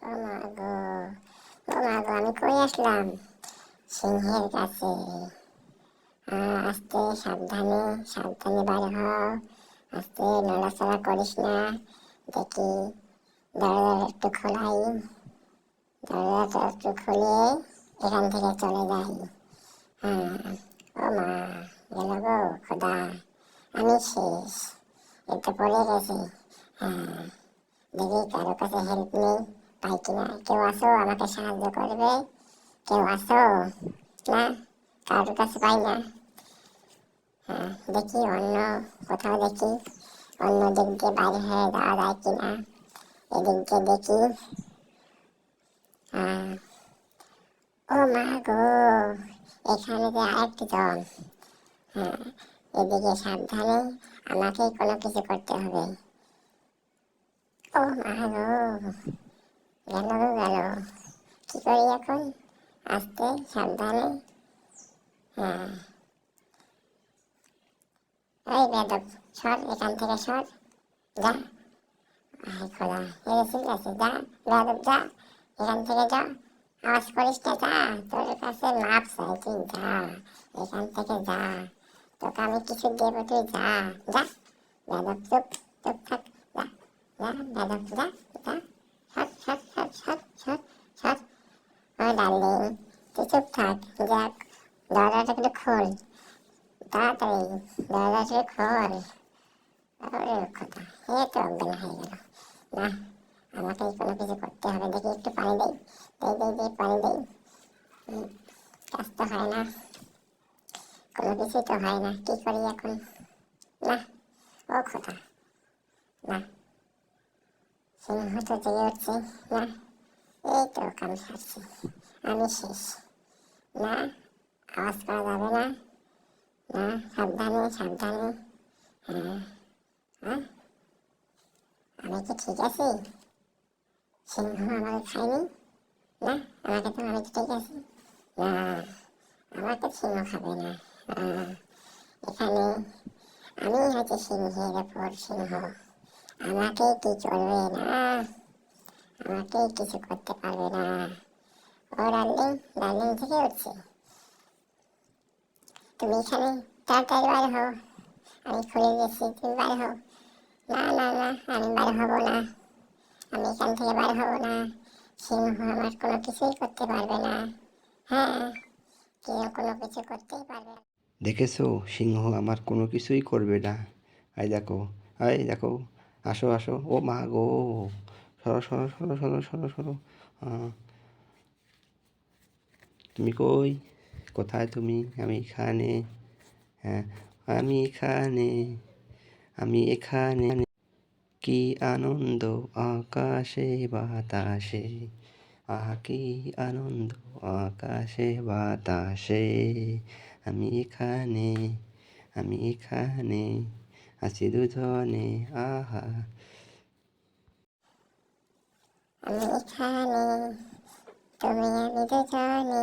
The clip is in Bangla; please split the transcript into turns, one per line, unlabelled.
ও মা গো, ও মা গো, আমি কই আসলাম? সিংহের কাছে। আস্তে, সাবধানে, সাবধানে বার হ। আস্তে, নড়াচড়া করিস না। দেখি, দরজাটা একটু খোলাই। দরজাটা একটু খুলে এখান থেকে চলে যাই। ও মা, গেল গো খোদা, আমি শেষ। এটা পড়ে গেছে। হ্যাঁ, দেখি কারো কাছে হেল্প নেই, পাই কিনা। কেউ আসো, আমাকে সাহায্য করবে? কেউ আসো? না, কারোর কাছে পাই না। দেখি অন্য কোথাও, দেখি অন্য দিক দিয়ে বাইরে হয়ে যাওয়া যায় কিনা। এদিক দিয়ে দেখি। ও মা গো, এখানে যে আরেকজন। হ্যাঁ, এদিকে সাবধানে, আমাকেই কোনো কিছু করতে হবে। ও মা গো, গেল গো গেল। কি করি এখন? আস্তে, সাবধানে। হ্যাঁ, এই বেদব, সর এখান থেকে, সর, যা। খোলা এসে গেছে, যা বেদব, যা এখান থেকে, যা। আওয়াজ করিস না, যা। তোর কাছে মাপ চাইছি, যা এখান থেকে, যা। তোকে আমি কিছু দেবো, তুই যা, যা। বেদব, চুপ, চুপ থাক, যা, যা বেদব, যা, যা। সর, সর, সর, সর, সর, সর। ও ডার্লিং, তুই চুপ থাক, যাক। দরজাটা একটু খোল, তাড়াতাড়ি দরজাটা খোল। ওরে কথা, এ তো অজ্ঞান হয়ে গেল। না, আমাকেই কোনো কিছু করতে হবে। দেখি একটু পানি দেই, দেই পানি দেই। কাজ তো হয় না, কোনো কিছুই তো হয় না। কি করি এখন? না, ও খোদা, না, সিংহ তো জেগে উঠছে। না, এই তো কাম সারছি, আমি শেষ। না, আওয়াজ করা যাবে না। না, সাবধানে, সাবধানে। হ্যাঁ, হ্যাঁ, আমি কি ঠিক আছি? সিংহ আমাকে খায়নি? না, আমি তো ঠিক আছি। না, আমাকে সিংহ খাবে না। এখানে আমি হচ্ছে সিংহের ওপর সিংহ। আমাকে কি চলবে না, আমাকে কিছু করতে পারবে না। ও ডার্লিং, ডার্লিং থেকে উঠছে। তুমি এখানে তাড়াতাড়ি বার হও, আমি খুলে দিয়েছি, তুমি বার হও। না না না, আমি বার হব না, আমি এখান থেকে বার হব না। সিংহ আমার কোনো কিছুই করতে পারবে না। হ্যাঁ, কেউ কোনো কিছু করতেই পারবে না।
দেখেছো, সিংহ আমার কোনো কিছুই করবে না। এই দেখো, এই দেখো, আসো আসো। ও মা গো, সরো সরো সরো সরো সরো সরো। তুমি কই? কোথায় তুমি? আমি এখানে। হ্যাঁ, আমি এখানে, আমি এখানে। কি আনন্দ আকাশে বাতাসে, কি আনন্দ আকাশে বাতাসে। আমি এখানে, আমি এখানে আছি দুজনে। আহা,
আমি এখানে, তুমি আমি দুজনে।